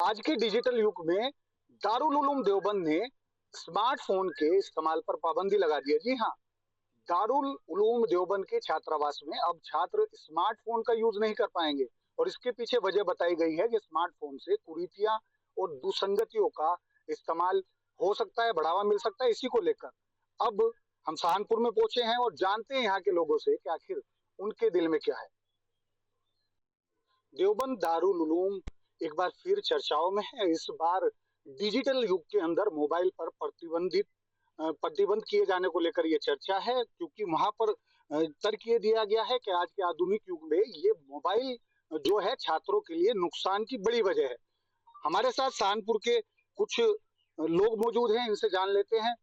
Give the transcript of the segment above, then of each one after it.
आज के डिजिटल युग में दारुल उलूम देवबंद ने स्मार्टफोन के इस्तेमाल पर पाबंदी लगा दी है। जी हाँ, दारुल उलूम देवबंद के छात्रावास में अब छात्र स्मार्टफोन का यूज नहीं कर पाएंगे और इसके पीछे वजह बताई गई है कि स्मार्टफोन से कुरीतियां और दुसंगतियों का इस्तेमाल हो सकता है, बढ़ावा मिल सकता है। इसी को लेकर अब हम सहारनपुर में पहुंचे हैं और जानते हैं यहाँ के लोगों से कि आखिर उनके दिल में क्या है। देवबंद दारुल उलूम एक बार फिर चर्चाओं में है। इस बार डिजिटल युग के अंदर मोबाइल पर प्रतिबंध किए जाने को लेकर ये चर्चा है, क्योंकि वहां पर तर्क ये दिया गया है कि आज के आधुनिक युग में ये मोबाइल जो है छात्रों के लिए नुकसान की बड़ी वजह है। हमारे साथ सहारनपुर के कुछ लोग मौजूद हैं, इनसे जान लेते हैं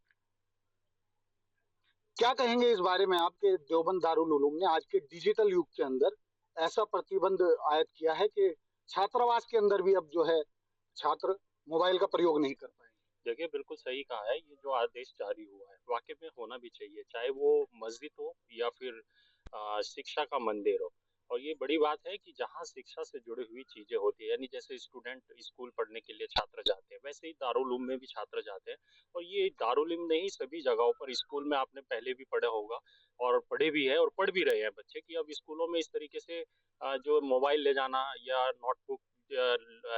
क्या कहेंगे इस बारे में। आपके देवबंद दारुल उलूम ने आज के डिजिटल युग के अंदर ऐसा प्रतिबंध आयद किया है कि छात्रावास के अंदर भी अब जो है छात्र मोबाइल का प्रयोग नहीं कर पाएंगे। देखिए, बिल्कुल सही कहा है। ये जो आदेश जारी हुआ है, वाक़ई में होना भी चाहिए, चाहे वो मस्जिद हो या फिर शिक्षा का मंदिर हो। और ये बड़ी बात है कि जहाँ शिक्षा से जुड़ी हुई चीज़ें होती हैं, यानी जैसे स्टूडेंट स्कूल पढ़ने के लिए छात्र जाते हैं, वैसे ही दारुल उलूम में भी छात्र जाते हैं। और ये दारुल उलूम नहीं, सभी जगहों पर स्कूल में आपने पहले भी पढ़ा होगा और पढ़े भी हैं और पढ़ भी रहे हैं बच्चे कि अब स्कूलों में इस तरीके से जो मोबाइल ले जाना या नोटबुक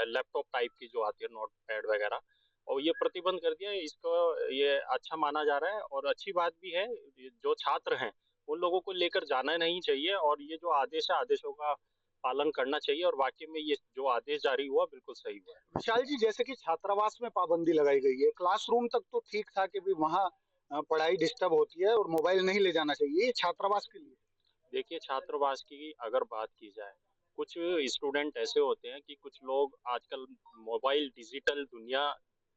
लैपटॉप टाइप की जो आती है, नोटपैड वगैरह, और ये प्रतिबंध कर दिया है। इसको ये अच्छा माना जा रहा है और अच्छी बात भी है। जो छात्र हैं उन लोगों को लेकर जाना नहीं चाहिए और ये जो आदेश है, आदेशों का पालन करना चाहिए। और वाकई में ये जो आदेश जारी हुआ बिल्कुल सही हुआ है। विशाल जी, जैसे कि छात्रावास में पाबंदी लगाई गई है, क्लासरूम तक तो ठीक था कि भी वहाँ पढ़ाई डिस्टर्ब होती है और मोबाइल नहीं ले जाना चाहिए, ये छात्रावास के लिए। देखिए, छात्रावास की अगर बात की जाए, कुछ स्टूडेंट ऐसे होते हैं कि कुछ लोग आजकल मोबाइल डिजिटल दुनिया,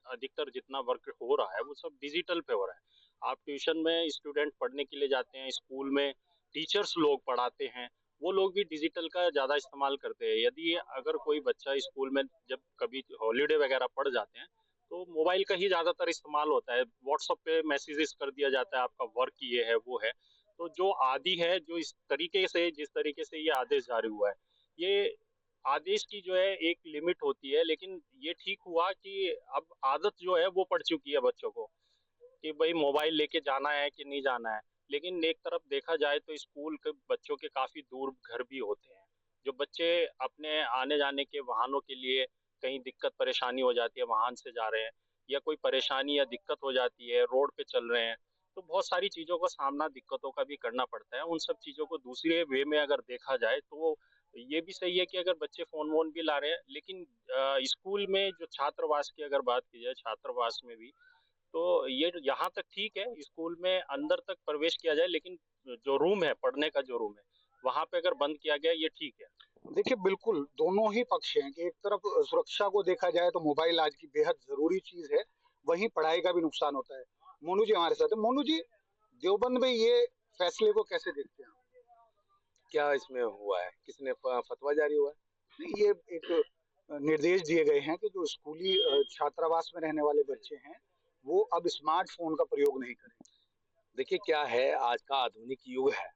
अधिकतर जितना वर्क हो रहा है वो सब डिजिटल पे हो रहा है। आप ट्यूशन में स्टूडेंट पढ़ने के लिए जाते हैं, स्कूल में टीचर्स लोग पढ़ाते हैं, वो लोग भी डिजिटल का ज़्यादा इस्तेमाल करते हैं। यदि अगर कोई बच्चा स्कूल में जब कभी हॉलीडे वगैरह पढ़ जाते हैं तो मोबाइल का ही ज़्यादातर इस्तेमाल होता है। व्हाट्सएप पे मैसेजेस कर दिया जाता है, आपका वर्क ये है वो है। तो जो आदि है, जो इस तरीके से जिस तरीके से ये आदेश जारी हुआ है, ये आदेश की जो है एक लिमिट होती है, लेकिन ये ठीक हुआ कि अब आदत जो है वो पड़ चुकी है बच्चों को कि भाई मोबाइल लेके जाना है कि नहीं जाना है। लेकिन एक तरफ देखा जाए तो स्कूल के बच्चों के काफी दूर घर भी होते हैं। जो बच्चे अपने आने जाने के वाहनों के लिए कहीं दिक्कत परेशानी हो जाती है, वाहन से जा रहे हैं या कोई परेशानी या दिक्कत हो जाती है, रोड पे चल रहे हैं, तो बहुत सारी चीजों का सामना, दिक्कतों का भी करना पड़ता है। उन सब चीजों को दूसरे वे में अगर देखा जाए तो ये भी सही है कि अगर बच्चे फोन वोन भी ला रहे हैं, लेकिन स्कूल में जो छात्रावास की अगर बात की जाए, छात्रावास में भी तो ये यहाँ तक ठीक है, स्कूल में अंदर तक प्रवेश किया जाए, लेकिन जो रूम है, पढ़ने का जो रूम है, वहां पे अगर बंद किया गया, ये ठीक है। देखिए, बिल्कुल दोनों ही पक्ष हैं कि एक तरफ सुरक्षा को देखा जाए तो मोबाइल आज की बेहद जरूरी चीज है, वहीं पढ़ाई का भी नुकसान होता है। मोनू जी हमारे साथ है। मोनू जी, देवबंद में ये फैसले को कैसे देखते हैं आप? क्या इसमें हुआ है? किसने फतवा जारी हुआ है? नहीं, ये एक निर्देश दिए गए हैं कि जो स्कूली छात्रावास में रहने वाले बच्चे हैं वो अब स्मार्टफोन का प्रयोग नहीं करें। देखिए, क्या है, आज का आधुनिक युग है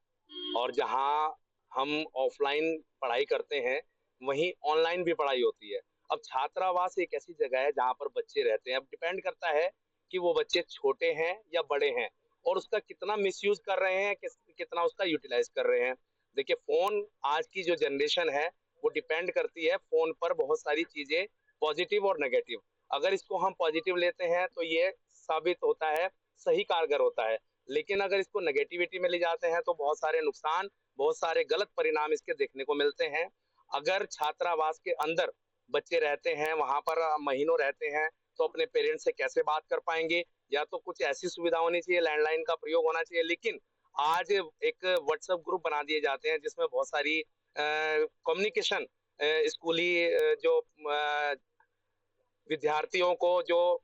और जहाँ हम ऑफलाइन पढ़ाई करते हैं वहीं ऑनलाइन भी पढ़ाई होती है। अब छात्रावास एक ऐसी जगह है जहाँ पर बच्चे रहते हैं। अब डिपेंड करता है कि वो बच्चे छोटे हैं या बड़े हैं और उसका कितना मिसयूज कर रहे हैं, कितना उसका यूटिलाइज कर रहे हैं। देखिए, फोन, आज की जो जनरेशन है वो डिपेंड करती है फोन पर बहुत सारी चीजें, पॉजिटिव और नेगेटिव। अगर इसको हम पॉजिटिव लेते हैं तो ये साबित होता है, सही कारगर होता है। लेकिन अगर इसको नेगेटिविटी में ले जाते हैं तो बहुत सारे नुकसान, बहुत सारे गलत परिणाम इसके देखने को मिलते हैं। अगर छात्रावास के अंदर बच्चे रहते हैं, वहां पर महीनों रहते हैं, तो अपने पेरेंट्स से कैसे बात कर पाएंगे? या तो कुछ ऐसी सुविधा होनी चाहिए, लैंडलाइन का प्रयोग होना चाहिए। लेकिन आज एक व्हाट्सएप ग्रुप बना दिए जाते हैं जिसमें बहुत सारी कम्युनिकेशन स्कूली जो विद्यार्थियों को, जो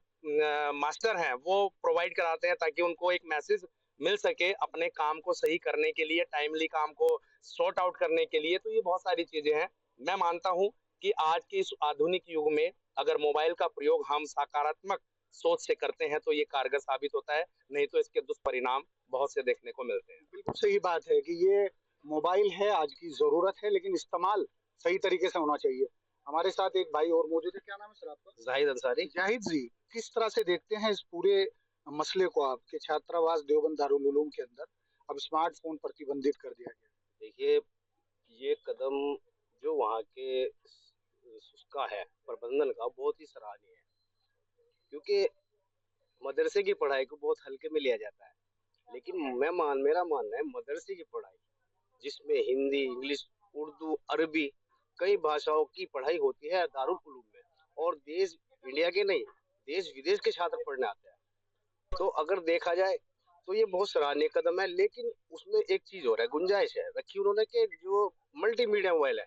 मास्टर हैं, वो प्रोवाइड कराते हैं ताकि उनको एक मैसेज मिल सके अपने काम को सही करने के लिए, टाइमली काम को सॉर्ट आउट करने के लिए। तो ये बहुत सारी चीजें हैं। मैं मानता हूं कि आज के इस आधुनिक युग में अगर मोबाइल का प्रयोग हम सकारात्मक सोच से करते हैं तो ये कारगर साबित होता है, नहीं तो इसके दुष्परिणाम बहुत से देखने को मिलते हैं। बिल्कुल सही बात है कि ये मोबाइल है, आज की जरूरत है, लेकिन इस्तेमाल सही तरीके से होना चाहिए। हमारे साथ एक भाई और मौजूद है, क्या नाम है सर आपका? जाहिद अंसारी। जाहिद जी, किस तरह से देखते हैं इस पूरे मसले को आपके छात्रावास देवबंद दारुल उलूम के अंदर अब स्मार्टफोन प्रतिबंधित कर दिया गया? देखिए, ये कदम जो वहाँ के उसका है प्रबंधन का, बहुत ही सराहनीय है। क्योंकि मदरसे की पढ़ाई को बहुत हल्के में लिया जाता है, लेकिन मेरा मानना है मदरसे की पढ़ाई जिसमें हिंदी, इंग्लिश, उर्दू, अरबी कई भाषाओं की पढ़ाई होती है दारुल उलूम में, और देश इंडिया के नहीं, देश विदेश के छात्र पढ़ने आते हैं। तो अगर देखा जाए तो ये बहुत सराहनीय कदम है, लेकिन उसमें एक चीज हो रहा है, गुंजाइश है रखी उन्होंने कि जो मल्टीमीडिया मोबाइल है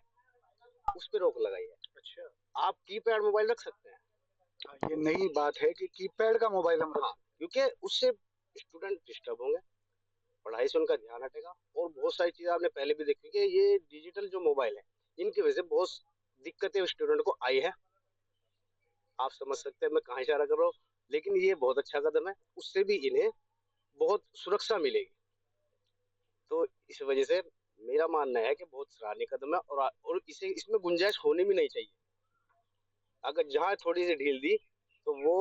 उस पर रोक लगाई है। अच्छा, आप कीपैड मोबाइल रख सकते हैं। ये नई बात है कि कीपैड का मोबाइल हम हाँ, क्योंकि उससे स्टूडेंट डिस्टर्ब होंगे, पढ़ाई से उनका ध्यान हटेगा, और बहुत सारी चीजें आपने पहले भी देखी कि ये डिजिटल जो मोबाइल है इनकी वजह से बहुत दिक्कतें स्टूडेंट को आई है। आप समझ सकते हैं मैं कहाँ इशारा कर रहा हूँ, लेकिन ये बहुत अच्छा कदम है, उससे भी इन्हें बहुत सुरक्षा मिलेगी। तो इस वजह से मेरा मानना है कि बहुत सराहनीय कदम है, और इसे इसमें गुंजाइश होनी भी नहीं चाहिए। अगर जहाँ थोड़ी सी ढील दी तो वो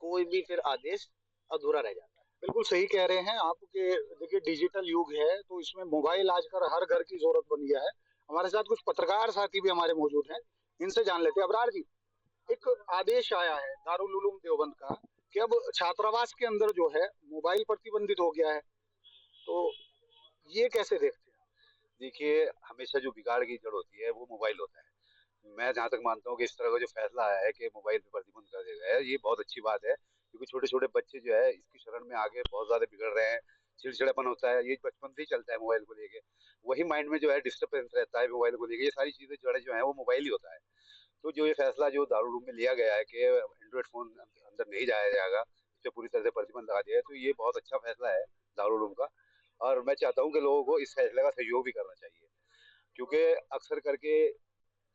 कोई भी फिर आदेश अधूरा रह जाता है। बिल्कुल सही कह रहे हैं आप कि देखिए डिजिटल युग है तो इसमें मोबाइल आजकल हर घर की जरूरत बन गया है। हमारे साथ कुछ पत्रकार साथी भी हमारे मौजूद हैं, इनसे जान लेते हैं। अबरार जी, एक आदेश आया है दारुल उलूम देवबंद का कि अब छात्रावास के अंदर जो है मोबाइल प्रतिबंधित हो गया है, तो ये कैसे देखते हैं? देखिए, हमेशा जो बिगाड़ की जड़ होती है वो मोबाइल होता है। मैं जहाँ तक मानता हूँ कि इस तरह का जो फैसला आया है कि मोबाइल पे प्रतिबंध कर दिया गया है, ये बहुत अच्छी बात है, क्योंकि छोटे-छोटे बच्चे जो है इसकी शरण में आके बहुत ज़्यादा बिगड़ रहे हैं, चिड़चिड़ापन होता है, ये बचपन से ही चलता है मोबाइल को लेके। वही माइंड में जो है डिस्टर्बेंस रहता है मोबाइल को लेके, ये सारी चीज़ें जड़ें जो हैं वो मोबाइल ही होता है। तो जो ये फैसला जो दारुल उलूम में लिया गया है कि एंड्रॉइड फ़ोन अंदर नहीं जाया जाएगा, इस पे पूरी तरह से प्रतिबंध लगा दिया है, तो ये बहुत अच्छा फैसला है दारुल उलूम का, और मैं चाहता हूँ कि लोगों को इस फैसले का सहयोग भी करना चाहिए। क्योंकि अक्सर करके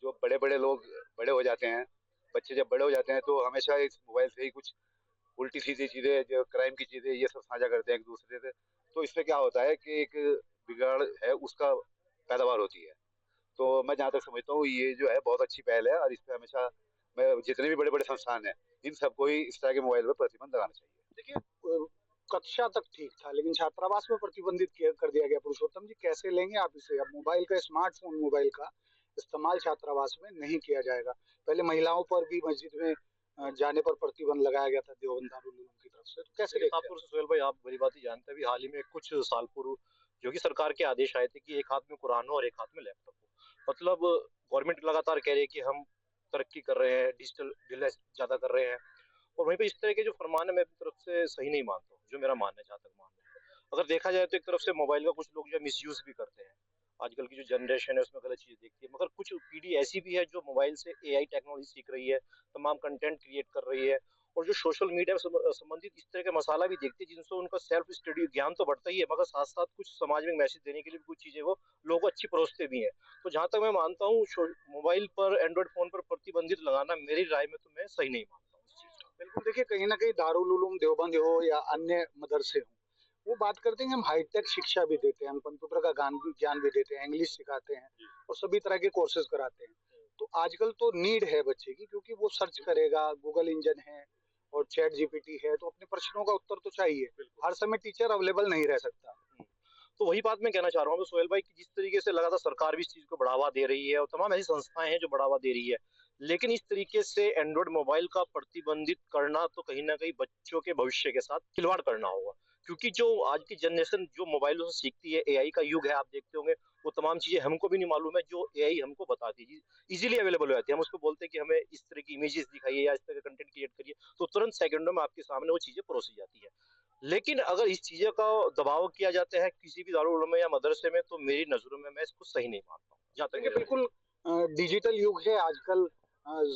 जो बड़े-बड़े लोग बड़े हो जाते हैं, बच्चे जब बड़े हो जाते हैं तो हमेशा इस मोबाइल से ही कुछ उल्टी-सीधी चीज़ें, जो क्राइम की चीज़ें, ये सब साझा करते हैं एक-दूसरे से। तो इससे क्या होता है कि एक बिगाड़ है उसका पैदावार होती है। तो मैं जहाँ तक समझता हूँ ये जो है बहुत अच्छी पहल है, और इस पे हमेशा मैं जितने भी बड़े-बड़े संस्थान हैं, इन सबको ही इस तरह के मोबाइल पे प्रतिबंध लगाना चाहिए। देखिए कक्षा तक ठीक था लेकिन छात्रावास में प्रतिबंधित किया कर दिया गया। पुरुषोत्तम जी, कैसे लेंगे आप इसे? अब मोबाइल का स्मार्टफोन मोबाइल का इस्तेमाल छात्रावास में नहीं किया जाएगा। पहले महिलाओं पर भी मस्जिद में जाने पर प्रतिबंध लगाया गया था देवबंद दारुल उलूम की तरफ से, तो कैसे देखिए देखते हैं? तापुर से सुहेल भाई, आप मेरी बात ही जानते हैं। अभी हाल ही में कुछ साल पूर्व जो कि सरकार के आदेश आए थे कि एक हाथ में कुरान हो और एक हाथ में लैपटॉप हो। मतलब गवर्नमेंट लगातार कह रही है कि हम तरक्की कर रहे हैं, डिजिटल ज्यादा कर रहे हैं, और वहीं पे इस तरह के जो फरमान है मैं अपनी तरफ से सही नहीं मानता हूँ। जो मेरा मानना है, जहाँ तक मानना है, अगर देखा जाए तो एक तरफ से मोबाइल का कुछ लोग जो मिसयूज भी करते हैं। आजकल की जो जनरेशन है उसमें गलत चीज देखती है, मगर कुछ पीढ़ी ऐसी भी है जो मोबाइल से एआई टेक्नोलॉजी सीख रही है, तमाम कंटेंट क्रिएट कर रही है, और जो सोशल मीडिया से संबंधित इस तरह के मसाला भी देखते हैं जिनसे उनका सेल्फ स्टडी ज्ञान तो बढ़ता ही है, मगर साथ साथ कुछ समाज में मैसेज देने के लिए भी कुछ चीजें वो लोगों को अच्छी परोसते भी हैं। तो जहां तक मैं मानता हूँ मोबाइल पर, एंड्रॉइड फोन पर प्रतिबंधित लगाना मेरी राय में तो मैं सही नहीं मानता हूँ इस चीज को। बिल्कुल, देखिए कहीं ना कहीं दारुल उलूम देवबंद हो या अन्य मदरसे हो, वो बात करते हैं कि हम हाईटेक शिक्षा भी देते हैं, हम कंप्यूटर का ज्ञान भी देते हैं, इंग्लिश सिखाते हैं और सभी तरह के कोर्सेज कराते हैं। तो आजकल तो नीड है बच्चे की, क्योंकि वो सर्च करेगा, गूगल इंजन है और चैट जीपीटी है, तो अपने प्रश्नों का उत्तर तो चाहिए। हर समय टीचर अवेलेबल नहीं रह सकता। तो वही बात मैं कहना चाह रहा हूँ सोहेल भाई, कि जिस तरीके से लगातार सरकार भी इस चीज को बढ़ावा दे रही है और तमाम ऐसी संस्थाएं हैं जो बढ़ावा दे रही है, लेकिन इस तरीके से एंड्रॉइड मोबाइल का प्रतिबंधित करना तो कहीं ना कहीं बच्चों के भविष्य के साथ खिलवाड़ करना होगा। क्योंकि जो आज की जनरेशन जो मोबाइलों से सीखती है, एआई का युग है, आप देखते होंगे वो तमाम चीजें हमको भी नहीं मालूम है जो एआई हमको बताती है, इजीली अवेलेबल हो जाती है। हम उसको बोलते हैं कि हमें इस तरह की इमेजेस दिखाइए या इस तरह का कंटेंट क्रिएट करिए, तो तुरंत सेकंडों में आपके सामने वो चीजें परोसी जाती है। लेकिन अगर इस चीज़ों का दबाव किया जाता है किसी भी दारुल उलूम में या मदरसे में, तो मेरी नज़रों में मैं इसको सही नहीं मानता हूँ, जहाँ तक देखिए मेरा बिल्कुल डिजिटल युग है आजकल।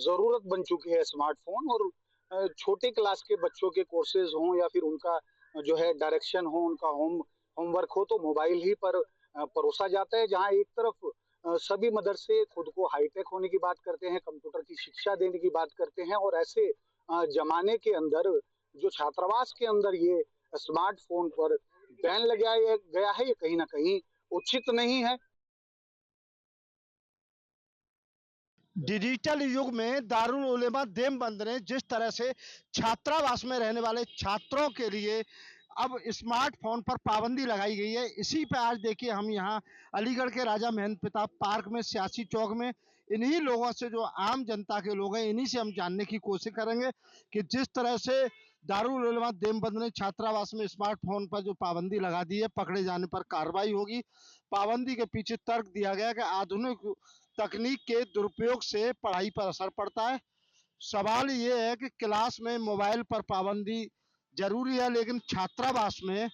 जरूरत बन चुकी है स्मार्टफोन, और छोटे क्लास के बच्चों के कोर्सेज हों या फिर उनका जो है डायरेक्शन हो, उनका होमवर्क हो, तो मोबाइल ही पर परोसा जाता है। जहाँ एक तरफ सभी मदरसे खुद को हाईटेक होने की बात करते हैं, कंप्यूटर की शिक्षा देने की बात करते हैं, और ऐसे जमाने के अंदर जो छात्रावास के अंदर ये स्मार्टफोन पर बैन लगाया गया है, ये कहीं ना कहीं उचित नहीं है। डिजिटल युग में दारुल उलेमा देवबंद ने जिस तरह से छात्रावास में रहने वाले छात्रों के लिए अब स्मार्टफोन पर पाबंदी लगाई गई है, इसी पे आज देखिए हम यहाँ अलीगढ़ के राजा महेंद्र प्रताप पार्क में सियासी चौक में इन्हीं लोगों से, जो आम जनता के लोग हैं, इन्हीं से हम जानने की कोशिश करेंगे कि जिस तरह से दारुल उलेमा देवबंद ने छात्रावास में स्मार्टफोन पर जो पाबंदी लगा दी है, पकड़े जाने पर कार्रवाई होगी। पाबंदी के पीछे तर्क दिया गया कि आधुनिक तकनीक के दुरुपयोग से पढ़ाई पर असर पड़ता है। सवाल ये है कि क्लास में मोबाइल पर पाबंदी जरूरी है, लेकिन छात्रावास में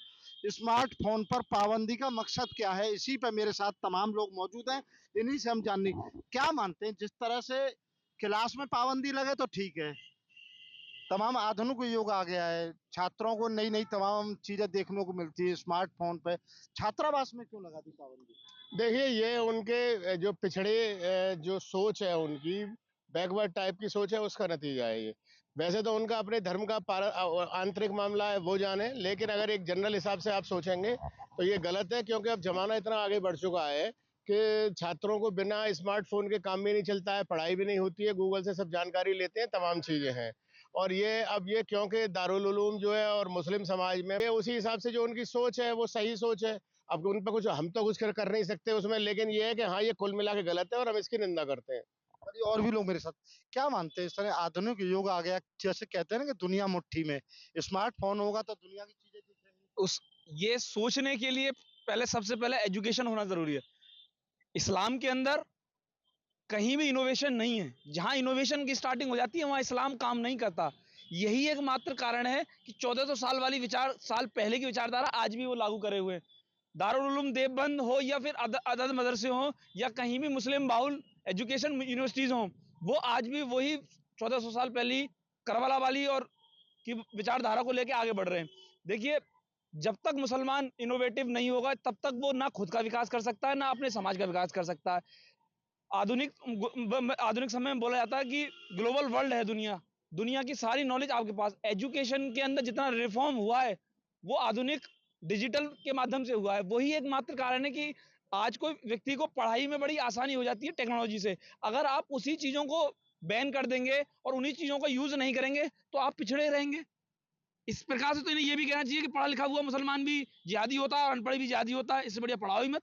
स्मार्टफोन पर पाबंदी का मकसद क्या है? इसी पर मेरे साथ तमाम लोग मौजूद हैं, इन्हीं से हम जानने क्या मानते हैं। जिस तरह से क्लास में पाबंदी लगे तो ठीक है, तमाम आधुनिक युग आ गया है, छात्रों को नई नई तमाम चीजें देखने को मिलती है स्मार्टफोन पे, छात्रावास में क्यों लगा दी पाबंदी? देखिए, ये उनके जो पिछड़े जो सोच है उनकी, बैकवर्ड टाइप की सोच है, उसका नतीजा है ये। वैसे तो उनका अपने धर्म का आंतरिक मामला है, वो जाने, लेकिन अगर एक जनरल हिसाब से आप सोचेंगे तो ये गलत है, क्योंकि अब जमाना इतना आगे बढ़ चुका है कि छात्रों को बिना स्मार्टफोन के काम भी नहीं चलता है, पढ़ाई भी नहीं होती है, गूगल से सब जानकारी लेते हैं, तमाम चीज़ें हैं। और ये क्योंकि दारुल उलूम जो है और मुस्लिम समाज में उसी हिसाब से जो उनकी सोच है वो सही सोच है। अब उन पर कुछ हम तो कुछ कर नहीं सकते उसमें, लेकिन ये है कि हाँ, ये कुल मिला के गलत है और हम इसकी निंदा करते हैं। और भी लोग मेरे साथ क्या मानते हैं, इस तरह आधुनिक युग आ गया, जैसे कहते हैं ना कि दुनिया मुट्ठी में, स्मार्टफोन होगा तो दुनिया की चीजें दिखेंगी। ये सोचने के लिए पहले सबसे पहले एजुकेशन होना जरूरी है। इस्लाम के अंदर कहीं भी इनोवेशन नहीं है, जहां इनोवेशन की स्टार्टिंग हो जाती है वहां इस्लाम काम नहीं करता। यही एकमात्र कारण है कि 1400 साल वाली साल पहले की विचारधारा आज भी वो लागू करे हुए हैं। दारुल उलूम देवबंद हो या फिर अदद मदरसे हो या कहीं भी मुस्लिम बाहुल एजुकेशन यूनिवर्सिटीज हो, वो आज भी वही 1400 साल पहली करबला वाली और की विचारधारा को लेकर आगे बढ़ रहे हैं। देखिए, जब तक मुसलमान इनोवेटिव नहीं होगा तब तक वो ना खुद का विकास कर सकता है ना अपने समाज का विकास कर सकता है। आधुनिक समय में बोला जाता है कि ग्लोबल वर्ल्ड है दुनिया की सारी नॉलेज आपके पास। एजुकेशन के अंदर जितना रिफॉर्म हुआ है वो आधुनिक डिजिटल के माध्यम से हुआ है। वही एकमात्र कारण है कि आज कोई व्यक्ति को पढ़ाई में बड़ी आसानी हो जाती है टेक्नोलॉजी से। अगर आप उसी चीजों को बैन कर देंगे और उन्हीं चीजों का यूज नहीं करेंगे तो आप पिछड़े रहेंगे। इस प्रकार से तो इन्हें यह भी कहना चाहिए कि पढ़ा लिखा हुआ मुसलमान भी जिहादी होता है और अनपढ़ भी जिहादी होता है, इससे बढ़िया पढ़ाओ ही मत।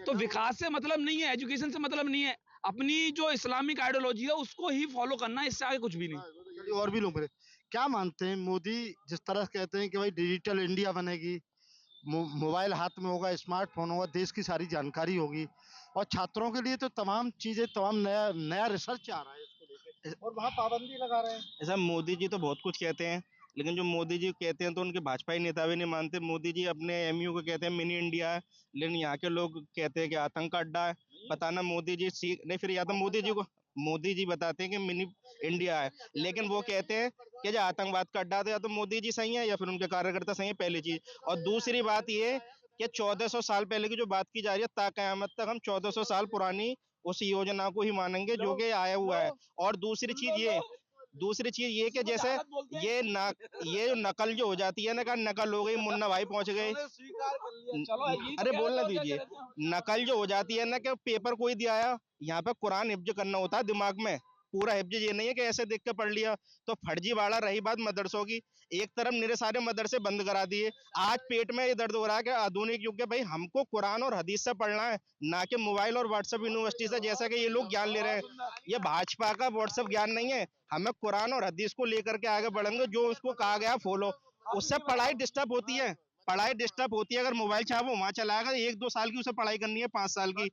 तो विकास से मतलब नहीं है, एजुकेशन से मतलब नहीं है, अपनी जो इस्लामिक आइडियोलॉजी है उसको ही फॉलो करना है, इससे आगे कुछ भी नहीं। और भी लोग मेरे क्या मानते हैं, मोदी जिस तरह कहते हैं कि भाई डिजिटल इंडिया बनेगी, मोबाइल हाथ में होगा, स्मार्टफोन होगा, देश की सारी जानकारी होगी और छात्रों के लिए तो तमाम चीजें, तमाम नया रिसर्च आ रहा है इसको लेके, और वहाँ पाबंदी लगा रहे हैं। ऐसा मोदी जी तो बहुत कुछ कहते हैं, लेकिन जो मोदी जी कहते हैं तो उनके भाजपा नेता भी नहीं मानते। मोदी जी अपने एमयू को कहते हैं मिनी इंडिया है, लेकिन यहाँ के लोग कहते हैं कि आतंक का अड्डा है। पता ना मोदी जी नहीं, फिर या तो मोदी जी बताते हैं कि मिनी इंडिया है, लेकिन वो कहते हैं कि जो आतंकवाद का अड्डा था, या तो मोदी जी सही है या फिर उनके कार्यकर्ता सही है, पहली चीज। और दूसरी बात ये कि 1400 साल पहले की जो बात की जा रही है, ता कयामत तक हम 1400 साल पुरानी उस योजना को ही मानेंगे जो कि आया हुआ है। और दूसरी चीज ये कि जैसे ये जो नकल जो हो जाती है ना, नकल हो गई, मुन्ना भाई पहुंच गए, अरे बोलने दीजिए। नकल जो हो जाती है ना कि पेपर कोई दिया है, यहाँ पे कुरान हिफ्ज करना होता है दिमाग में, पूरा हिफ्ज ये नहीं है कि ऐसे देख के पढ़ लिया। तो फर्जीवाड़ा रही बात मदरसों की, एक तरफ मेरे सारे मदरसे बंद करा दिए। आज पेट में ये दर्द हो रहा है कि आधुनिक युग के भाई हमको कुरान और हदीस से पढ़ना है, ना कि मोबाइल और व्हाट्सएप यूनिवर्सिटी से, जैसा कि ये लोग ज्ञान ले रहे हैं। ये भाजपा का व्हाट्सएप ज्ञान नहीं है, हमें कुरान और हदीस को लेकर के आगे बढ़ेंगे, जो उसको कहा गया फॉलो। उससे पढ़ाई डिस्टर्ब होती है, अगर मोबाइल चाहे वो वहां चलाएगा, 1-2 साल की उसे पढ़ाई करनी है, 5 साल की,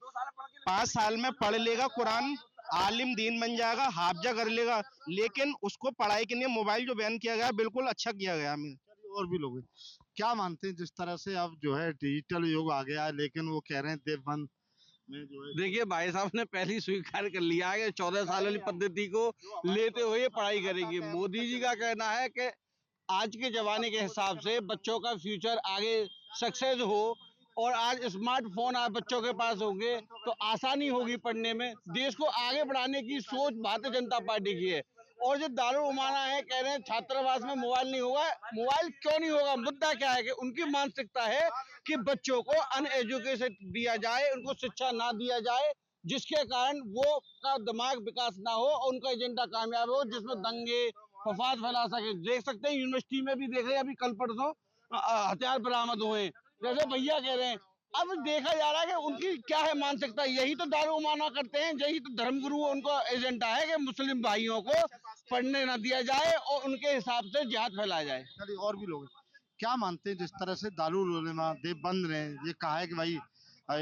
5 साल में पढ़ लेगा कुरान, आलिम दीन बन जाएगा, हाफजा कर लेगा। लेकिन उसको पढ़ाई के लिए मोबाइल जो बैन किया गया बिल्कुल अच्छा किया गया। और भी लोग क्या मानते हैं, जिस तरह से अब जो है डिजिटल युग आ गया है, लेकिन वो कह रहे हैं देवबंद में जो है। देखिए, भाई साहब ने पहले ही स्वीकार कर लिया है कि 14 साल वाली पद्धति को लेते हुए पढ़ाई करेंगे। मोदी जी का कहना है कि आज के जमाने के हिसाब से बच्चों का फ्यूचर आगे सक्सेस हो, और आज स्मार्टफोन आप बच्चों के पास होंगे तो आसानी होगी पढ़ने में। देश को आगे बढ़ाने की सोच भारतीय जनता पार्टी की है। और जो दारुल उमाना है, कह रहे हैं छात्रावास में मोबाइल नहीं होगा। मोबाइल क्यों नहीं होगा? मुद्दा क्या है कि उनकी मानसिकता है कि बच्चों को अनएजुकेटेड दिया जाए, उनको शिक्षा ना दिया जाए, जिसके कारण वो का दिमाग विकास ना हो और उनका एजेंडा कामयाब हो, जिसमें दंगे फसाद फैला सके। देख सकते हैं यूनिवर्सिटी में भी, देख रहे हैं अभी कल परसों हथियार बरामद हुए, जैसे भैया कह रहे हैं। अब देखा जा रहा है कि उनकी क्या है मानसिकता, यही तो दारू माना करते हैं, यही तो धर्मगुरु उनका एजेंडा है कि मुस्लिम भाइयों को पढ़ने न दिया जाए और उनके हिसाब से जिहाद फैलाया जाए। चलिए, और भी लोग हैं। क्या मानते हैं जिस तरह से दारुल उलेमा देवबंद ने ये कहा है कि भाई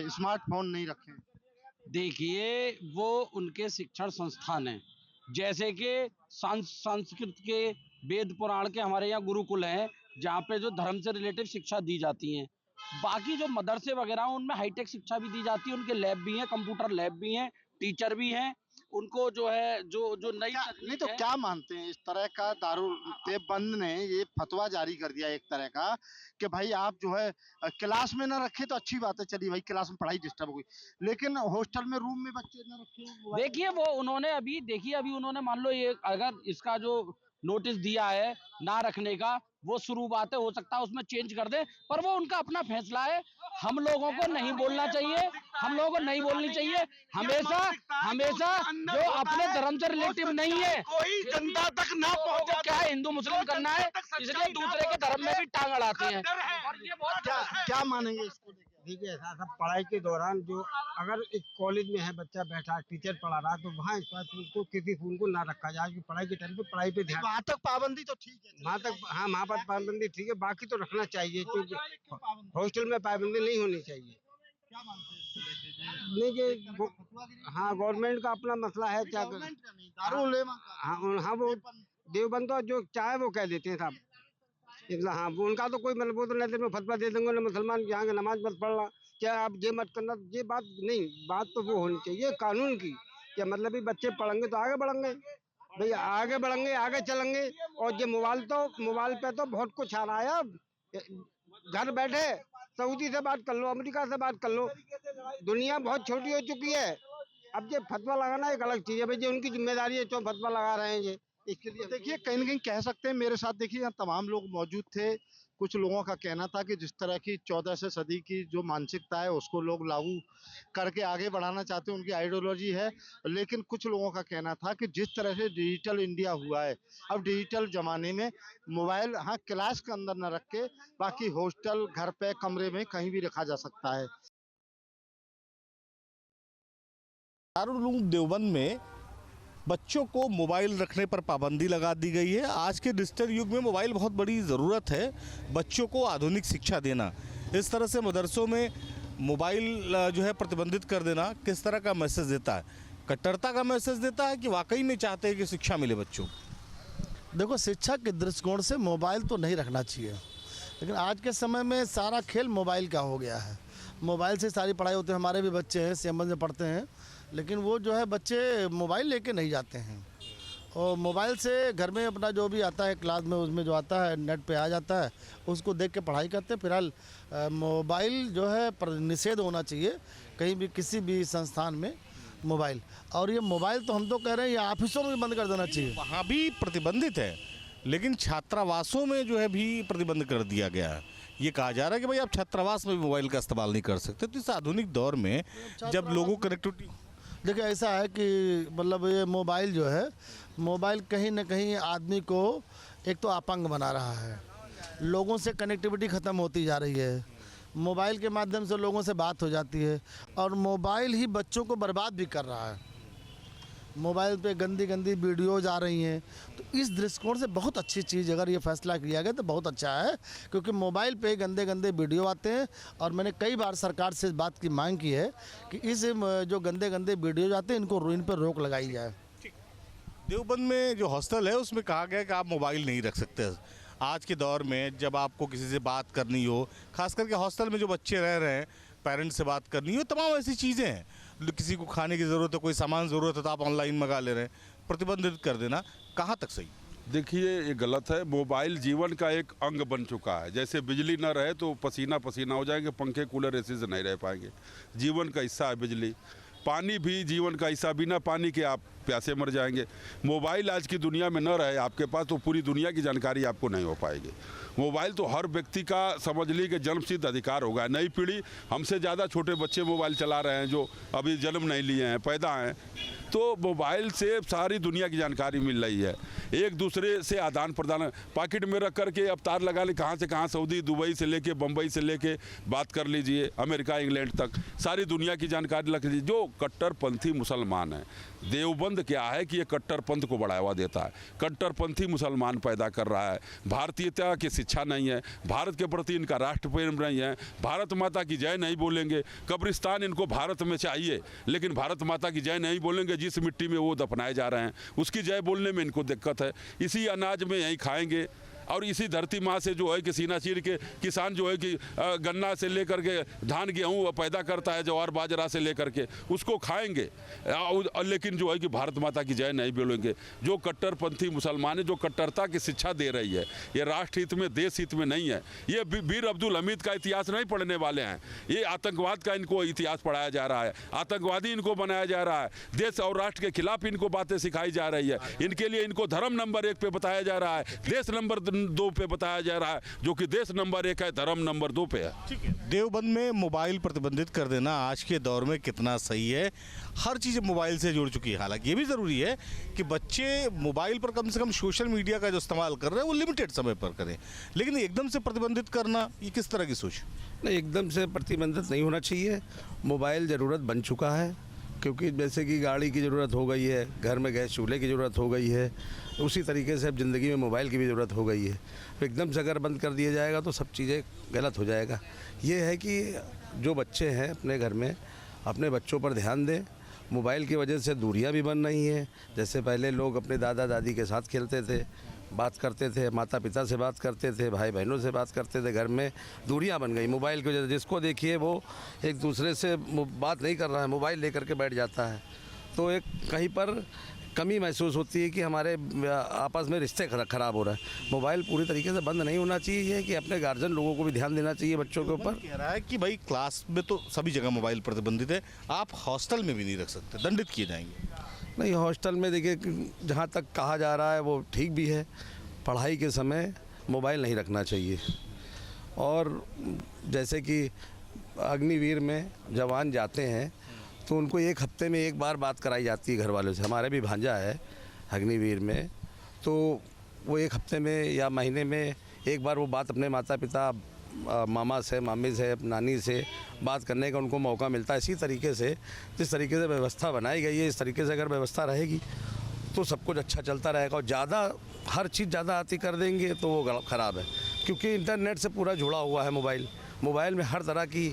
स्मार्टफोन नहीं रखें? देखिए, वो उनके शिक्षण संस्थान हैं, जैसे कि संस्कृत के वेद पुराण के हमारे यहाँ गुरुकुल हैं, जहाँ पे जो धर्म से रिलेटेड शिक्षा दी जाती है। बाकी जो मदरसे वगैरह हैं उनमें हाईटेक शिक्षा भी दी जाती है, उनके लैब भी हैं, कंप्यूटर लैब भी हैं, टीचर भी हैं, उनको जो है जो नई नहीं तो क्या मानते हैं इस तरह का दारुल देवबंद ने ये फतवा जारी कर दिया एक तरह का कि भाई आप जो है क्लास में ना रखें तो अच्छी बात है, चलिए भाई क्लास में पढ़ाई डिस्टर्ब हुई, लेकिन हॉस्टल में रूम में बच्चे ना रखें। देखिए वो उन्होंने अभी उन्होंने मान लो ये अगर इसका जो नोटिस दिया है ना रखने का, वो शुरू बात है, हो सकता है उसमें चेंज कर दे, पर वो उनका अपना फैसला है। हम लोगों को नहीं बोलना चाहिए, हम लोगों को नहीं बोलनी चाहिए। हमेशा हमेशा जो अपने धर्म से रिलेटिव नहीं है कोई जनता तक ना पहुंचे, क्या हिंदू मुस्लिम करना है, इसलिए दूसरे के धर्म में भी टांग अड़ाते हैं। और ये बहुत क्या मानेंगे इसको? देखिए ऐसा सब पढ़ाई के दौरान जो अगर एक कॉलेज में है बच्चा बैठा है, टीचर पढ़ा रहा है, तो वहाँ स्मार्टफोन को किसी फोन को ना रखा जाए कि पढ़ाई के टाइम पे पढ़ाई पे ध्यान। वहाँ तक पाबंदी तो ठीक है, वहाँ तक हाँ वहाँ पर पाबंदी ठीक है, बाकी तो रखना चाहिए, क्योंकि हॉस्टल में पाबंदी नहीं होनी चाहिए। क्या मानते हैं इसको लेके? नहीं ये हाँ गवर्नमेंट का अपना मसला है, क्या दारुल उलेमा हाँ वो देवबंद तो जो चाहे वो कह देते हैं साहब, हाँ उनका तो कोई मतलब वो तो नहीं में फतवा दे देंगे ना मुसलमान यहाँ के नमाज मत पढ़ना, क्या आप ये मत करना, ये बात नहीं, बात तो वो होनी चाहिए कानून की। क्या मतलब भी बच्चे पढ़ेंगे तो आगे बढ़ेंगे, भाई आगे बढ़ेंगे आगे चलेंगे। और ये मोबाइल पे तो बहुत कुछ आ रहा है, अब घर बैठे सऊदी से बात कर लो, अमेरिका से बात कर लो, दुनिया बहुत छोटी हो चुकी है। अब ये फतवा लगाना एक अलग चीज़ है, भाई ये उनकी जिम्मेदारी है, जो फतवा लगा रहे हैं ये इसके लिए। देखिए कहीं ना कहीं कह सकते हैं, मेरे साथ देखिए यहाँ तमाम लोग मौजूद थे। कुछ लोगों का कहना था कि जिस तरह की 14वीं सदी की जो मानसिकता है उसको लोग लागू करके आगे बढ़ाना चाहते हैं, उनकी आइडियोलॉजी है। लेकिन कुछ लोगों का कहना था कि जिस तरह से डिजिटल इंडिया हुआ है, अब डिजिटल जमाने में मोबाइल हाँ क्लास के अंदर न रख के बाकी हॉस्टल, घर पे, कमरे में कहीं भी रखा जा सकता है। दारुल उलूम देवबंद में बच्चों को मोबाइल रखने पर पाबंदी लगा दी गई है। आज के डिजिटल युग में मोबाइल बहुत बड़ी ज़रूरत है, बच्चों को आधुनिक शिक्षा देना। इस तरह से मदरसों में मोबाइल जो है प्रतिबंधित कर देना किस तरह का मैसेज देता है? कट्टरता का मैसेज देता है कि वाकई में चाहते हैं कि शिक्षा मिले बच्चों? देखो, शिक्षा के दृष्टिकोण से मोबाइल तो नहीं रखना चाहिए, लेकिन आज के समय में सारा खेल मोबाइल का हो गया है। मोबाइल से सारी पढ़ाई होती है। हमारे भी बच्चे हैं, सेमबंद में पढ़ते हैं, लेकिन वो जो है बच्चे मोबाइल लेके नहीं जाते हैं, और मोबाइल से घर में अपना जो भी आता है क्लास में, उसमें जो आता है नेट पे आ जाता है, उसको देख के पढ़ाई करते हैं। फिलहाल मोबाइल जो है निषेध होना चाहिए कहीं भी, किसी भी संस्थान में मोबाइल। और ये मोबाइल तो हम तो कह रहे हैं ये ऑफिसों में भी बंद कर देना चाहिए। वहाँ भी प्रतिबंधित है, लेकिन छात्रावासों में जो है भी प्रतिबंध कर दिया गया है। ये कहा जा रहा है कि भाई आप छात्रावास में भी मोबाइल का इस्तेमाल नहीं कर सकते। तो इस आधुनिक दौर में जब लोगों को कनेक्टिविटी, देखिए ऐसा है कि मतलब ये मोबाइल जो है, मोबाइल कहीं ना कहीं आदमी को एक तो अपंग बना रहा है, लोगों से कनेक्टिविटी ख़त्म होती जा रही है, मोबाइल के माध्यम से लोगों से बात हो जाती है, और मोबाइल ही बच्चों को बर्बाद भी कर रहा है। मोबाइल पे गंदी गंदी वीडियोज़ आ रही हैं, तो इस दृष्टिकोण से बहुत अच्छी चीज़ अगर ये फैसला किया गया तो बहुत अच्छा है, क्योंकि मोबाइल पे गंदे गंदे वीडियो आते हैं। और मैंने कई बार सरकार से इस बात की मांग की है कि इस जो गंदे गंदे वीडियोज आते हैं इन पर रोक लगाई जाए। देवबंद में जो हॉस्टल है उसमें कहा गया कि आप मोबाइल नहीं रख सकते। आज के दौर में जब आपको किसी से बात करनी हो, खास करके हॉस्टल में जो बच्चे रह रहे हैं, पेरेंट्स से बात करनी हो, तमाम ऐसी चीज़ें हैं, किसी को खाने की ज़रूरत है, कोई सामान ज़रूरत है तो आप ऑनलाइन मंगा ले रहे हैं, प्रतिबंधित कर देना कहाँ तक सही? देखिए ये गलत है। मोबाइल जीवन का एक अंग बन चुका है। जैसे बिजली ना रहे तो पसीना पसीना हो जाएंगे, पंखे कूलर एसी से नहीं रह पाएंगे। जीवन का हिस्सा है बिजली। पानी भी जीवन का हिस्सा, बिना पानी के आप प्यासे मर जाएंगे। मोबाइल आज की दुनिया में न रहे आपके पास तो पूरी दुनिया की जानकारी आपको नहीं हो पाएगी। मोबाइल तो हर व्यक्ति का समझ ली कि जन्मसिद्ध अधिकार होगा। नई पीढ़ी हमसे ज़्यादा छोटे बच्चे मोबाइल चला रहे हैं जो अभी जन्म नहीं लिए हैं, पैदा हैं, तो मोबाइल से सारी दुनिया की जानकारी मिल रही है। एक दूसरे से आदान प्रदान पॉकेट में रख करके अब तार लगा ले, कहाँ से कहाँ, सऊदी, दुबई से लेके बम्बई से लेके बात कर लीजिए, अमेरिका, इंग्लैंड तक सारी दुनिया की जानकारी रख लीजिए। जो कट्टरपंथी मुसलमान हैं, देवबंद क्या है कि ये कट्टरपंथ को बढ़ावा देता है, कट्टरपंथी मुसलमान पैदा कर रहा है। भारतीयता की शिक्षा नहीं है, भारत के प्रति इनका राष्ट्र प्रेम नहीं है, भारत माता की जय नहीं बोलेंगे। कब्रिस्तान इनको भारत में चाहिए लेकिन भारत माता की जय नहीं बोलेंगे। जिस मिट्टी में वो दफनाए जा रहे हैं उसकी जय बोलने में इनको दिक्कत है। इसी अनाज में यही खाएंगे और इसी धरती माँ से जो है कि सीना चीर के किसान जो है कि गन्ना से लेकर के धान गेहूँ पैदा करता है, ज्वार बाजरा से लेकर के उसको खाएंगे, लेकिन जो है कि भारत माता की जय नहीं बोलेंगे। जो कट्टरपंथी मुसलमान है, जो कट्टरता की शिक्षा दे रही है, ये राष्ट्र हित में, देश हित में नहीं है। ये वीर अब्दुल हमीद का इतिहास नहीं पढ़ने वाले हैं, ये आतंकवाद का इनको इतिहास पढ़ाया जा रहा है, आतंकवादी इनको बनाया जा रहा है, देश और राष्ट्र के खिलाफ इनको बातें सिखाई जा रही है। इनके लिए इनको धर्म नंबर 1 पे बताया जा रहा है, देश नंबर 2 पे बताया जा रहा है, जो कि देश नंबर 1 है, धर्म नंबर 2 पे है। ठीक है, देवबंद में मोबाइल प्रतिबंधित कर देना आज के दौर में कितना सही है? हर चीज़ मोबाइल से जुड़ चुकी है। हालांकि ये भी ज़रूरी है कि बच्चे मोबाइल पर कम से कम सोशल मीडिया का जो इस्तेमाल कर रहे हैं वो लिमिटेड समय पर करें, लेकिन एकदम से प्रतिबंधित करना ये किस तरह की सोच? नहीं, एकदम से प्रतिबंधित नहीं होना चाहिए। मोबाइल ज़रूरत बन चुका है, क्योंकि जैसे कि गाड़ी की ज़रूरत हो गई है, घर में गैस चूल्हे की ज़रूरत हो गई है, उसी तरीके से अब ज़िंदगी में मोबाइल की भी ज़रूरत हो गई है। तो एकदम से अगर बंद कर दिया जाएगा तो सब चीज़ें गलत हो जाएगा। ये है कि जो बच्चे हैं अपने घर में अपने बच्चों पर ध्यान दें। मोबाइल की वजह से दूरियां भी बन रही हैं। जैसे पहले लोग अपने दादा दादी के साथ खेलते थे, बात करते थे, माता पिता से बात करते थे, भाई बहनों से बात करते थे, घर में दूरियां बन गई मोबाइल की वजह से। जिसको देखिए वो एक दूसरे से बात नहीं कर रहा है, मोबाइल लेकर के बैठ जाता है। तो एक कहीं पर कमी महसूस होती है कि हमारे आपस में रिश्ते खराब हो रहे हैं। मोबाइल पूरी तरीके से बंद नहीं होना चाहिए। ये कि अपने गार्जियन लोगों को भी ध्यान देना चाहिए बच्चों के ऊपर। कह रहा है कि भाई क्लास में तो सभी जगह मोबाइल प्रतिबंधित है, आप हॉस्टल में भी नहीं रख सकते, दंडित किए जाएंगे। नहीं, हॉस्टल में देखिए जहाँ तक कहा जा रहा है वो ठीक भी है। पढ़ाई के समय मोबाइल नहीं रखना चाहिए। और जैसे कि अग्निवीर में जवान जाते हैं तो उनको 1 हफ्ते में 1 बार बात कराई जाती है घर वालों से। हमारे भी भांजा है अग्निवीर में, तो वो 1 हफ्ते में या महीने में 1 बार वो बात अपने माता पिता, मामा से, मामी से, नानी से बात करने का उनको मौका मिलता है। इसी तरीके से जिस तरीके से व्यवस्था बनाई गई है, इस तरीके से अगर व्यवस्था रहेगी तो सब कुछ अच्छा चलता रहेगा। और ज़्यादा हर चीज़ ज़्यादा आती कर देंगे तो वो ख़राब है, क्योंकि इंटरनेट से पूरा जुड़ा हुआ है मोबाइल में हर तरह की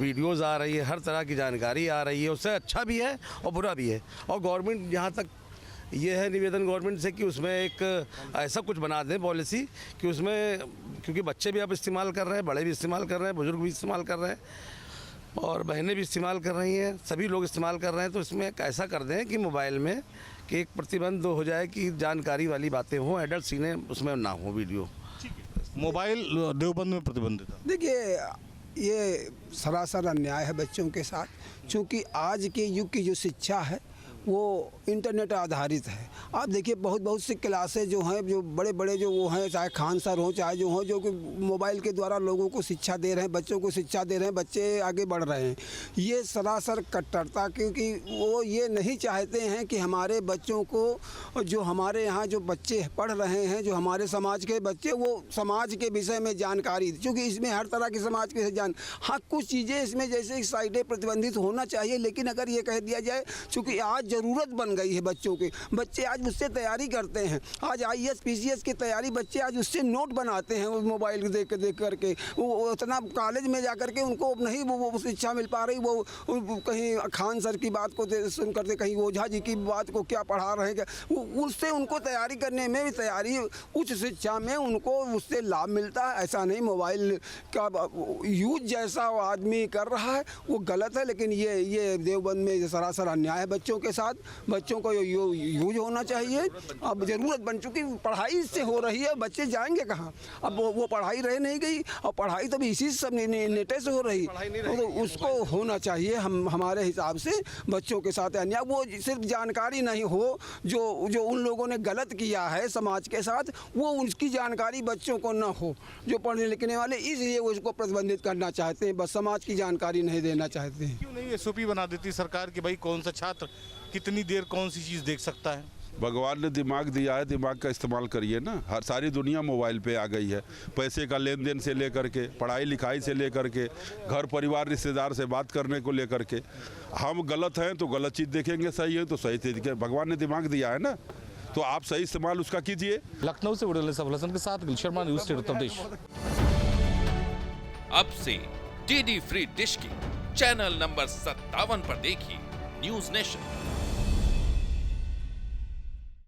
वीडियोज़ आ रही है, हर तरह की जानकारी आ रही है। उससे अच्छा भी है और बुरा भी है। और गवर्नमेंट, यहाँ तक ये है निवेदन गवर्नमेंट से कि उसमें एक ऐसा कुछ बना दें पॉलिसी कि उसमें, क्योंकि बच्चे भी अब इस्तेमाल कर रहे हैं, बड़े भी इस्तेमाल कर रहे हैं, बुजुर्ग भी इस्तेमाल कर रहे हैं और बहनें भी इस्तेमाल कर रही हैं, सभी लोग इस्तेमाल कर रहे हैं। तो इसमें एक ऐसा कर दें कि मोबाइल में कि एक प्रतिबंध हो जाए कि जानकारी वाली बातें हों, एडल्ट सीने उसमें ना हो वीडियो। मोबाइल देवबंद में प्रतिबंधित है। देखिए, ये सरासर अन्याय है बच्चों के साथ, क्योंकि आज के युग की जो शिक्षा है वो इंटरनेट आधारित है। आप देखिए बहुत सी क्लासें जो हैं, जो बड़े बड़े जो वो हैं, चाहे खान सर हों चाहे जो हों, जो कि मोबाइल के द्वारा लोगों को शिक्षा दे रहे हैं, बच्चों को शिक्षा दे रहे हैं, बच्चे आगे बढ़ रहे हैं। ये सरासर कट्टरता, क्योंकि वो ये नहीं चाहते हैं कि हमारे बच्चों को, जो हमारे यहाँ जो बच्चे पढ़ रहे हैं, जो हमारे समाज के बच्चे, वो समाज के विषय में जानकारी, क्योंकि इसमें हर तरह की समाज के हाँ, कुछ चीज़ें इसमें जैसे साइटें प्रतिबंधित होना चाहिए। लेकिन अगर ये कह दिया जाए, चूँकि आज ज़रूरत बन गई है बच्चों के, बच्चे आज उससे तैयारी करते हैं, आज IAS PCS की तैयारी बच्चे आज उससे नोट बनाते हैं, वो मोबाइल देख करके। वो इतना कॉलेज में जा कर के उनको नहीं वो शिक्षा मिल पा रही। वो कहीं खान सर की बात को सुन करते, कहीं ओझा जी की बात को क्या पढ़ा रहे हैं, उससे उनको तैयारी करने में भी, तैयारी उच्च शिक्षा में उनको उससे लाभ मिलता है। ऐसा नहीं, मोबाइल का यूज जैसा आदमी कर रहा है वो गलत है। लेकिन ये देवबंद में सरासर अन्याय है बच्चों के साथ। बच्चों को यूज होना चाहिए। अब ज़रूरत बन चुकी, पढ़ाई से हो रही है, बच्चे जाएंगे कहाँ? अब वो पढ़ाई रह नहीं गई, और पढ़ाई तो भी इसी सब नेटे से हो रही, तो उसको होना चाहिए। हमारे हिसाब से बच्चों के साथ अन्याय, वो सिर्फ जानकारी नहीं हो जो उन लोगों ने गलत किया है समाज के साथ, वो उसकी जानकारी बच्चों को न हो, जो पढ़ने लिखने वाले, इसलिए वो उसको प्रतिबंधित करना चाहते हैं, बस समाज की जानकारी नहीं देना चाहते हैं। क्यों नहीं एसओपी बना देती सरकार कि भाई कौन सा छात्र कितनी देर कौन सी चीज़ देख सकता है? भगवान ने दिमाग दिया है, दिमाग का इस्तेमाल करिए ना। हर सारी दुनिया मोबाइल पे आ गई है, पैसे का लेन देन से लेकर के, पढ़ाई लिखाई से लेकर के, घर परिवार रिश्तेदार से बात करने को लेकर के। हम गलत हैं तो गलत चीज़ देखेंगे, सही है तो सही चीज़। भगवान ने दिमाग दिया है ना, तो आप सही इस्तेमाल उसका कीजिए। लखनऊ से वीडियो सफल हसन के साथ गुलशन शर्मा, न्यूज़ स्टेट उत्तर प्रदेश। अब से डीडी फ्री डिश की चैनल नंबर 57 पर देखिए न्यूज़ नेशन।